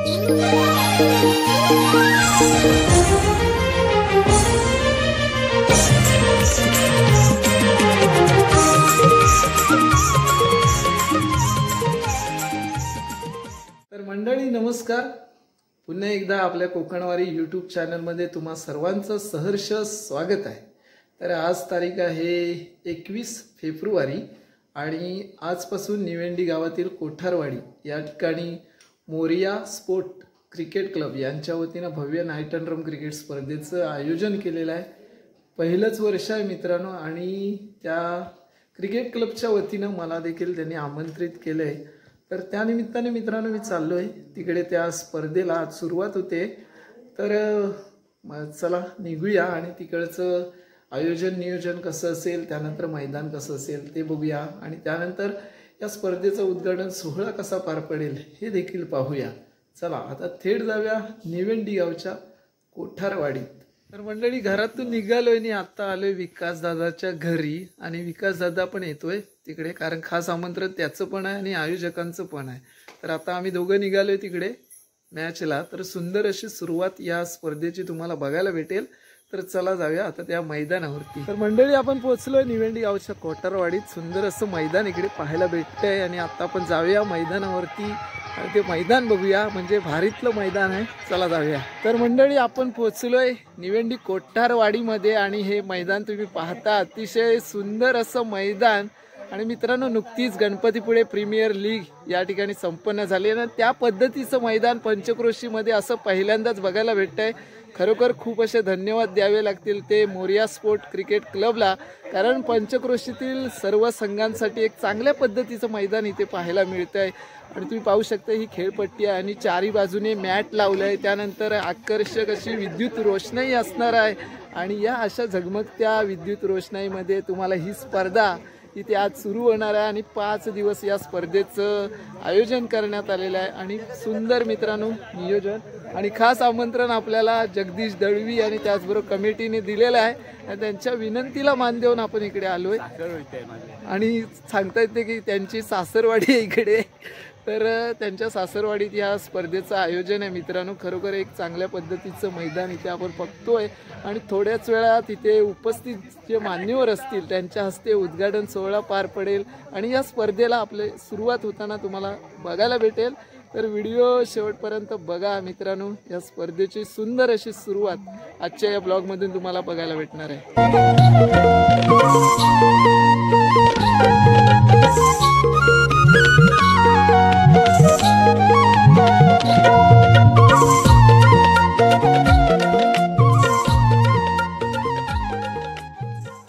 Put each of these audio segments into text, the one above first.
तर मंडळी नमस्कार, पुन्हा एकदा आपल्या कोकणवारी यूट्यूब चॅनलमध्ये तुम्हा सर्वांचं सहर्ष स्वागत आहे। तर आज तारीख आहे 21 फेब्रुवारी आणि आजपासून निवेंडी गावातील कोठारवाडी या ठिकाणी मोरिया स्पोर्ट क्रिकेट क्लब यांच्या वतीने भव्य नाईट अँड रम क्रिकेट स्पर्धेचं आयोजन केलेलं आहे। पहिलंच वर्ष आहे मित्रांनो आणि त्या क्रिकेट क्लबच्या वतीने मला देखील त्यांनी आमंत्रित केलं आहे। तर त्या निमित्ताने मित्रांनो मी चाललो आहे तिकडे, त्या स्पर्धेला आज सुरुवात होते। तर चला निघूया आणि तिकडचं आयोजन नियोजन कसं असेल, त्यानंतर मैदान कसं असेल ते बघूया आणि त्यानंतर या स्पर्धेचा उद्घाटन सोहळा कसा पार पडेल हे देखील पाहूया। चला आता थेट जाऊया निवेंडी गावच्या कोठारवाडीत। तर मंडळी घरातून निघालोय आणि आता आलोय विकास दादाच्या घरी आणि विकास दादा पण येतोय तिकडे, कारण खास आमंत्रण त्याचं पण आहे आणि आयोजकांचं पण आहे। तर आता आम्ही दोघं निघालोय तिकडे मॅचला। तर सुंदर अशी सुरुवात या स्पर्धेची तुम्हाला बघायला भेटेल। तर चला जाऊया आता त्या मैदानावरती। तर मंडळी आपण पोहोचलोय निवेंडी गावच्या कोठारवाडीत। सुंदर असं मैदान इकडे पाहायला भेटतंय आणि आता आपण जाऊया मैदानावरती आणि ते मैदान बघूया, म्हणजे भारीतलं मैदान आहे। चला जाऊया। तर मंडळी आपण पोहोचलोय निवेंडी कोठारवाडीमध्ये आणि हे मैदान तुम्ही पाहता, अतिशय सुंदर असं मैदान। आणि मित्रांनो नुकतीच गणपतीपुळे प्रीमियर लीग या ठिकाणी संपन्न झाली आणि त्या पद्धतीचं मैदान पंचक्रोशीमध्ये असं पहिल्यांदाच बघायला भेटतंय। खरोखर खूप असे धन्यवाद द्यावे लागतील ते मोरिया स्पोर्ट क्रिकेट क्लबला, कारण पंचक्रोशीतील सर्व संघांसाठी एक चांगल्या पद्धतीचं मैदान इथे पाहायला मिळतंय। आणि तुम्ही पाहू शकता ही खेळपट्टी आहे आणि चारी बाजूने मॅट लावलं आहे, त्यानंतर आकर्षक अशी विद्युत रोषणाई असणार आहे आणि या अशा झगमगत्या विद्युत रोषणाईमध्ये तुम्हाला ही स्पर्धा इथे आज सुरू होणार आहे आणि 5 दिवस या स्पर्धेचं आयोजन करण्यात आलेलं आहे। आणि सुंदर मित्रांनो नियोजन आणि खास आमंत्रण आपल्याला जगदीश दळवी आणि त्याचबरोबर कमिटीने दिलेलं आहे आणि त्यांच्या विनंतीला मान देऊन आपण इकडे आलोय आणि सांगता येते की त्यांची सासरवाडी आहे इकडे। तर त्यांच्या सासरवाडीत या स्पर्धेचं आयोजन आहे मित्रांनो। खरोखर एक चांगल्या पद्धतीचं मैदान इथे आपण बघतोय आणि थोड्याच वेळात इथे उपस्थित जे मान्यवर असतील त्यांच्या हस्ते उद्घाटन सोहळा पार पडेल आणि या स्पर्धेला आपले सुरुवात होताना तुम्हाला बघायला भेटेल। तर व्हिडिओ शेवटपर्यंत बघा मित्रांनो, या स्पर्धेची सुंदर अशी सुरुवात आजच्या या ब्लॉगमधून तुम्हाला बघायला भेटणार आहे।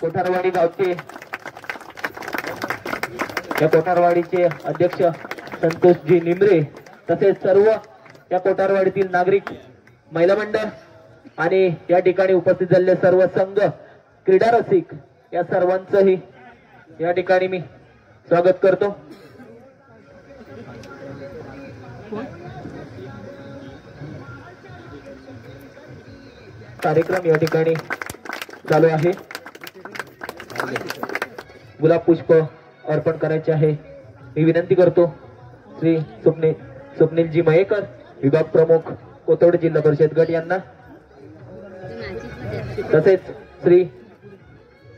कोठारवाडी गावचे या कोठारवाडीचे अध्यक्ष संतोषजी निमरे, तसेच सर्व या कोठारवाडीतील नागरिक, महिला मंडळ आणि या ठिकाणी उपस्थित झालेले सर्व संघ, क्रीडा रसिक या सर्वांचंही या ठिकाणी मी स्वागत करतो। कार्यक्रम या ठिकाणी चालू आहे। गुलाब पुष्प अर्पण करायचे आहे। मी विनंती करतो श्री स्वप्नीलजी मयेकर, विभाग प्रमुख कोथवड जिल्हा परिषद गट यांना, तसेच श्री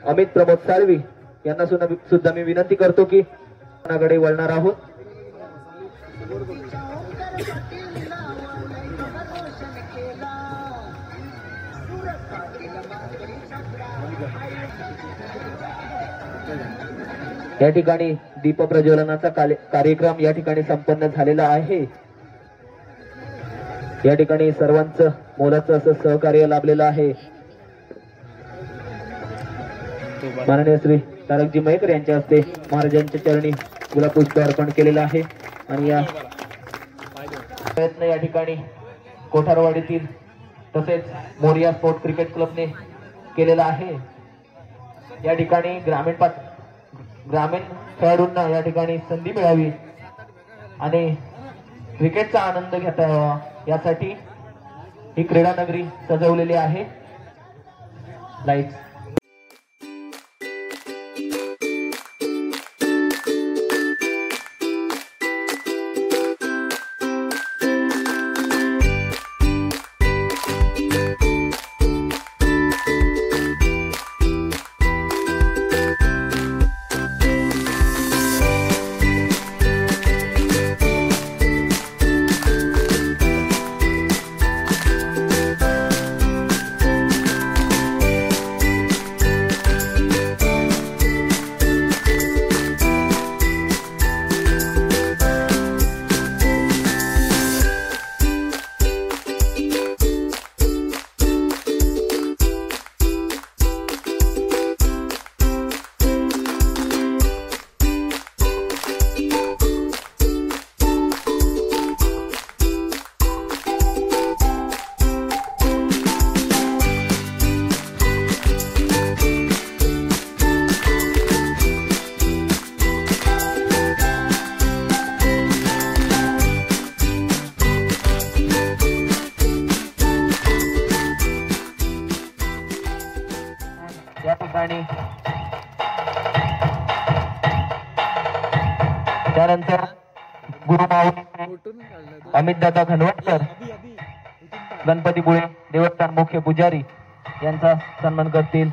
अमित प्रमोद साळवी यांना सुद्धा मी विनंती करतो की कडे वळणार आहोत। या ठिकाणी दीप प्रज्वलनाचा कार्यक्रम या ठिकाणी संपन्न झालेला आहे। या ठिकाणी सर्वांचं मोलाचं असं सहकार्य लाभलेलं आहे। माननीय श्री तारकजी मयेकर यांच्या हस्ते महाराजांच्या चरणी गुलाबपुष्प अर्पण केलेलं आहे आणि या प्रयत्न या ठिकाणी कोठारवाडीतील तसेच मोरिया स्पोर्ट क्रिकेट क्लबने केलेला आहे। या ठिकाणी ग्रामीण खेळाडूंना या ठिकाणी संधी मिळावी आणि क्रिकेटचा आनंद घेता यावा यासाठी ही क्रीडा नगरी सजवलेली आहे। लाईट्स गुरुमाऊली अमितदादा घनवटकर, गणपती बुळे देवस्थान मुख्य पुजारी यांचा सन्मान करतील.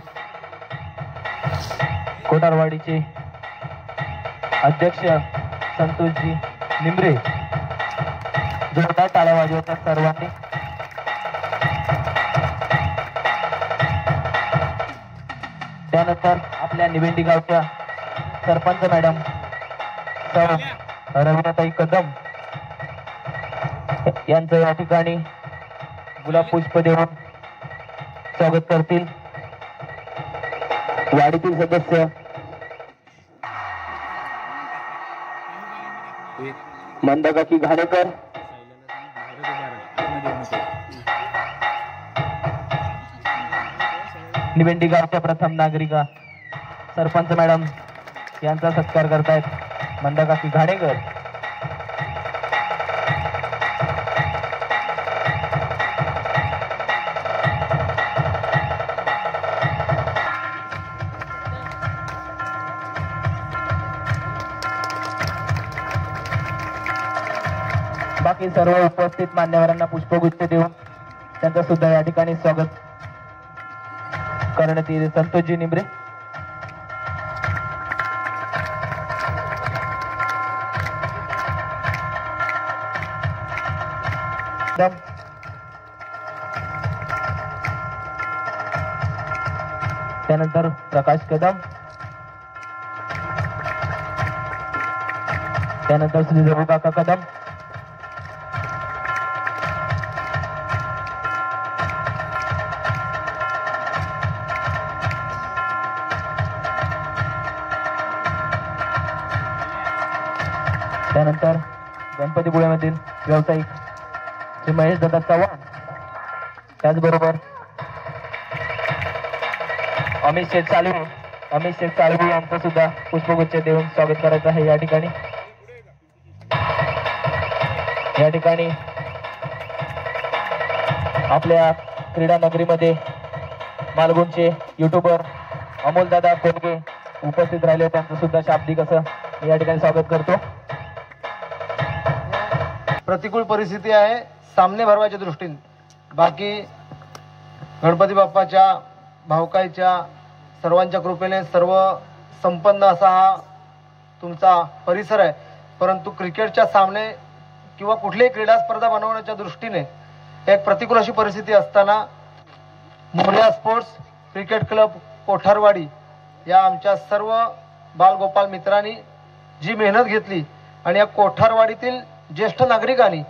कोठारवाडीचे अध्यक्ष संतोषजी निंबरे, जोरदार टाळ्या वाजवतात सर्वांनी. त्यानंतर आपल्या निवेंदी गावच्या सरपंच मॅडम सौ रवीनाताई कदम यांचं या ठिकाणी गुलाब पुष्प देऊन स्वागत करतील. वाडीतील सदस्य मंदाकाकी घाणेकर, निवेंडी गावच्या प्रथम नागरिका सरपंच मॅडम यांचा सत्कार करतायत मंदाकाकी घाणेकर. बाकी सर्व उपस्थित मान्यवरांना पुष्पगुच्छ देऊन त्यांचं सुद्धा या ठिकाणी स्वागत करण्यात येईल. संतोषजी निंबरे, त्यानंतर प्रकाश कदम, त्यानंतर श्री रघु काका कदम, त्यानंतर गणपतीपुळ्यामधील व्यावसायिक श्री महेश दादा चव्हाण, त्याचबरोबर अमित शेठ सालवी यांचं सुद्धा पुष्पगुच्छ देऊन स्वागत करायचं आहे. या ठिकाणी आपल्या क्रीडा नगरीमध्ये मालगुणचे युट्यूबर अमोलदादा कोलगे उपस्थित राहिले, त्यांचं सुद्धा शाब्दिक असं या ठिकाणी स्वागत करतो. प्रतिकूल परिस्थिती आहे सामने भरवायच्या दृष्टीने. बाकी गणपती बाप्पाच्या भावकाईच्या सर्वांच्या कृपेने सर्व संपन्न असा हा तुमचा परिसर आहे. परंतु क्रिकेटच्या सामने किंवा कुठलीही क्रीडा स्पर्धा बनवण्याच्या दृष्टीने एक प्रतिकूल अशी परिस्थिती असताना मोरया स्पोर्ट्स क्रिकेट क्लब कोठारवाडी या आमच्या सर्व बालगोपाल मित्रांनी जी मेहनत घेतली आणि या कोठारवाडीतील ज्येष्ठ नागरिकांनी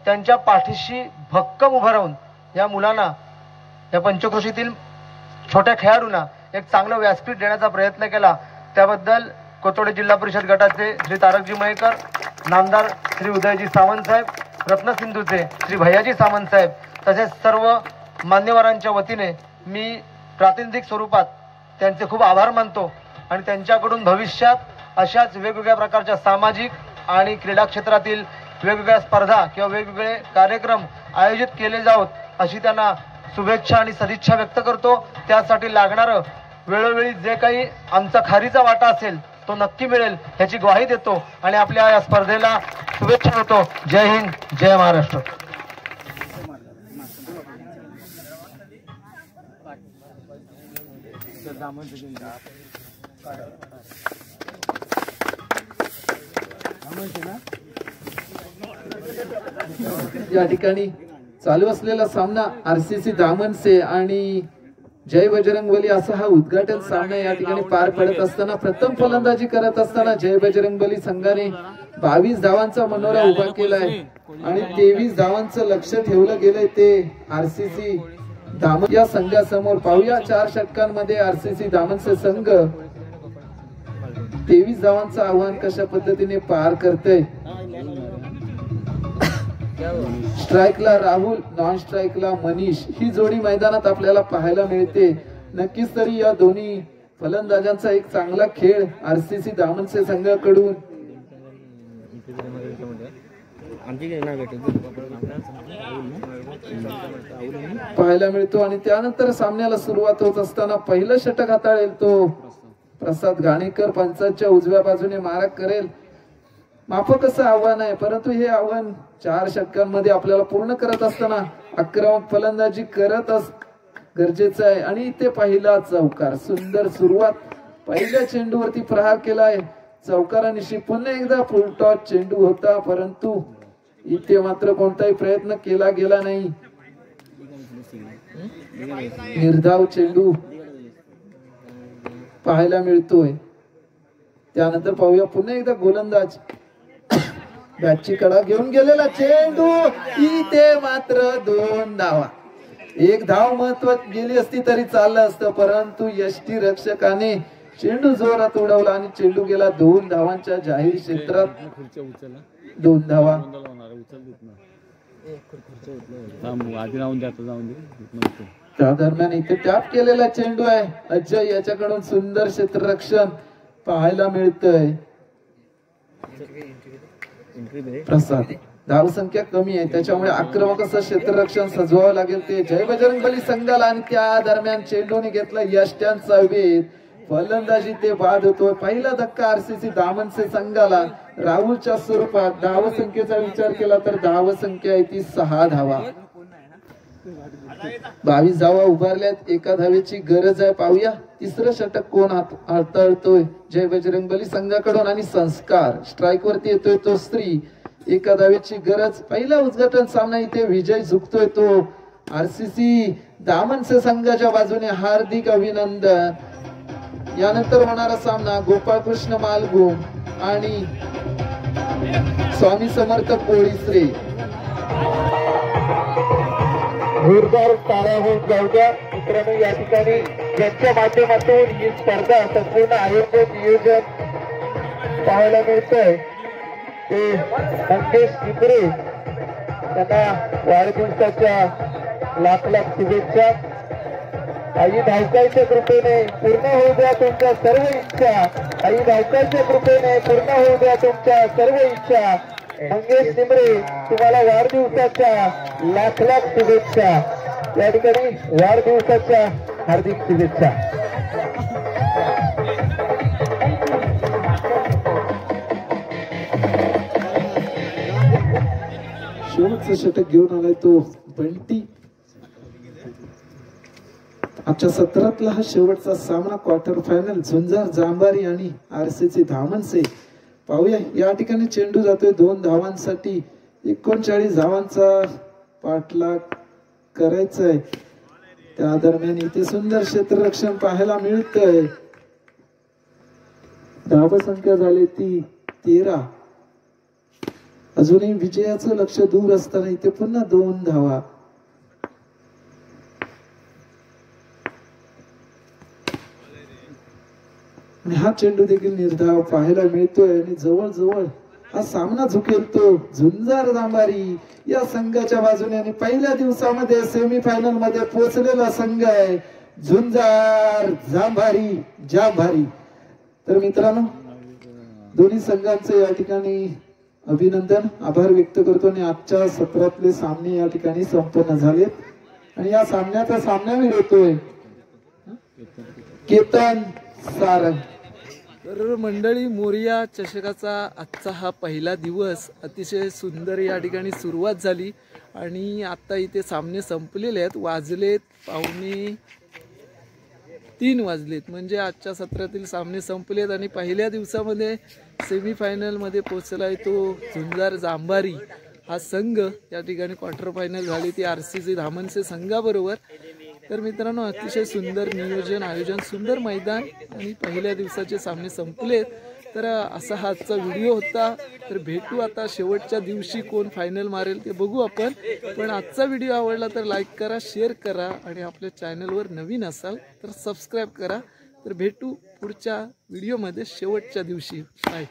त्यांच्या पाठीशी भक्कम उभं राहून या मुलांना, या पंचक्रोशीतील छोट्या खेळाडूंना एक चांगलं व्यासपीठ देण्याचा प्रयत्न केला, त्याबद्दल कोथोडे जिल्हा परिषद गटाचे श्री तारकजी मयेकर, नामदार श्री उदयजी सावंत साहेब, रत्नसिंधूचे श्री भैयाजी सावंत साहेब, तसेच सर्व मान्यवरांच्या वतीने मी प्रातिनिधिक स्वरूपात त्यांचे खूप आभार मानतो आणि त्यांच्याकडून भविष्यात अशाच वेगवेगळ्या प्रकारच्या सामाजिक आणि क्रीडा क्षेत्रातील वेगवेगळ्या स्पर्धा किंवा वेगवेगळे कार्यक्रम आयोजित केले जावोत अशी त्यांना शुभेच्छा आणि सदिच्छा व्यक्त करतो. त्यासाठी लागणारं वेळोवेळी जे काही आमचा खारीचा वाटा असेल तो नक्की मिळेल ह्याची ग्वाही देतो आणि आपल्या या स्पर्धेला शुभेच्छा देतो. जय हिंद, जय महाराष्ट्र. या ठिकाणी चालू असलेला सामना आरसीसी दामनसे आणि जय बजरंगबली असा हा उद्घाटन सामना या ठिकाणी पार पडत असताना प्रथम फलंदाजी करत असताना जय बजरंगबली संघाने 22 धावांचा मनोरा उभा केलाय आणि 23 धावांचं लक्ष ठेवलं गेलंय ते आरसीसी दामन या संघासमोर. पाहूया 4 षटकांमध्ये आरसीसी दामनसे संघ 23 धावांचं आव्हान कशा पद्धतीने पार करतय. स्ट्राईकला राहुल, नॉन स्ट्राईकला मनीष ही जोडी मैदानात आपल्याला पाहायला मिळते. नक्कीच तरी या दोन्ही फलंदाजांचा एक चांगला खेळ आरसीसी दामनसे संघाकडून पाहायला मिळतो आणि त्यानंतर सामन्याला सुरुवात होत असताना पहिलं षटक हाताळेल तो प्रसाद घाणेकर. पंचांच्या उजव्या बाजूने मारा करेल माफक असं आव्हान आहे, परंतु हे आव्हान 4 षटकांमध्ये आपल्याला पूर्ण करत असताना आक्रमक फलंदाजी करत गरजेचं आहे. आणि इथे पहिला चौकार, सुंदर सुरुवात, पहिल्या चेंडूवरती प्रहार केलाय चौकारानिशी. पुन्हा एकदा फुलटॉस चेंडू होता, परंतु इथे मात्र कोणताही प्रयत्न केला गेला नाही. निर्धाव चेंडू पाहायला मिळतोय. त्यानंतर पाहूया पुन्हा एकदा गोलंदाज बॅटची कडा घेऊन गेलेला चेंडू, इथे मात्र 2 धावा. 1 धाव महत्वाची गेली असती तरी चाललं असतं, परंतु यष्टी रक्षकाने चेंडू जोरात उडवला आणि चेंडू गेला 2 धावांच्या जाहीर क्षेत्रात. 2 धावा. त्या दरम्यान इथे टॅप केलेला चेंडू आहे. अजय याच्याकडून सुंदर क्षेत्ररक्षण पाहायला मिळतंय. प्रसाद, धावसंख्या कमी आहे त्याच्यामुळे आक्रमक असं क्षेत्ररक्षण सजवावं लागेल ते जय बजरंगबली संघाला. आणि त्या दरम्यान चेंडूने घेतला यष्ट्यांचा वेध, फलंदाजी ते बाद होतोय. पहिला धक्का आरसीसी धामणसे संघाला राहुलच्या स्वरूपात. धावसंख्येचा विचार केला तर धावसंख्या आहे ती 6 धावा. 22 धावा उभारल्यात, 1 धावेची गरज आहे. पाहूया तिसरं षटक कोण हाताळतोय जय बजरंगबली संघाकडून. आणि संस्कार स्ट्राईक वरती येतोय तो स्त्री, 1 धावेची गरज. पहिला उद्घाटन सामना इथे विजय झुकतोय तो आरसीसी धामणसे संघाच्या बाजूने. हार्दिक अभिनंदन. यानंतर होणारा सामना गोपाळकृष्ण मालगुण आणि स्वामी समर्थ कोळीसरे. जोरदार टाळ्या होत जाऊ द्या मित्रांनो. या ठिकाणी ज्यांच्या माध्यमातून ही स्पर्धा संपूर्ण आयोजन नियोजन पाहायला मिळतंय ते मंगेश टिपरे, त्यांना वाढदिवसाच्या लाख शुभेच्छा. आई धावकाईच्या कृपेने पूर्ण होऊ द्या तुमच्या सर्व इच्छा. आई धावकाईच्या कृपेने पूर्ण होऊ द्या तुमच्या सर्व इच्छा. मंगेश टिपरे, तुम्हाला वाढदिवसाच्या लाख शुभेच्छा. या ठिकाणी वाढदिवसाच्या हार्दिक शुभेच्छा. शेवटचं षटक घेऊन आलाय तो बंटी. आजच्या सत्रातला हा शेवटचा सामना, क्वार्टर फायनल झुंजार जांभारी आणि आरसीसी धामणसे. पाहूया या ठिकाणी चेंडू जातोय 2 धावांसाठी. 39 धावांचा पाठलाग करायचा आहे. त्या दरम्यान इथे सुंदर क्षेत्ररक्षण पाहायला मिळतंय. धावसंख्या झाली ती 13. अजूनही विजयाचं लक्ष दूर असताना इथे पुन्हा 2 धावा. आणि हा चेंडू देखील निर्धाव पाहायला मिळतोय. आणि जवळजवळ हा सामना झुकेल तो झुंजार जांभारी या संघाच्या बाजूने. आणि पहिल्या दिवसामध्ये सेमीफायनल मध्ये पोहोचलेला संघ आहे झुंजार जांभारी. तर मित्रांनो, दोन्ही संघांचे या ठिकाणी अभिनंदन, आभार व्यक्त करतो. आणि आजच्या सत्रातले सामने या ठिकाणी संपन्न झालेत. आणि या सामन्याचा सामनावीर होतोय केतन सारंग. तर मंडळी, मोरिया चषकाचा आजचा हा पहिला दिवस अतिशय सुंदर या ठिकाणी सुरुवात झाली. आणि आता इथे सामने संपलेले आहेत. वाजलेत 2:45 वाजलेत, म्हणजे आजच्या सत्रातील सामने संपलेत. आणि पहिल्या दिवसामध्ये सेमीफायनलमध्ये पोहोचला आहे तो झुंजार जांभारी हा संघ. या ठिकाणी क्वार्टर फायनल झाली ती आरसीसी धामणसे संघाबरोबर. तर मित्रांनो, अतिशय सुंदर नियोजन, आयोजन, सुंदर मैदान आणि पहिल्या दिवसाचे सामने संपलेत. तर असा हा आजचा व्हिडिओ होता. तर भेटू आता शेवटच्या दिवशी, कोण फायनल मारेल ते बघू आपण. पण आजचा व्हिडिओ आवडला तर लाईक करा, शेअर करा आणि आपल्या चॅनलवर नवीन असाल तर सबस्क्राईब करा. तर भेटू पुढच्या व्हिडिओमध्ये शेवटच्या दिवशी. बाय.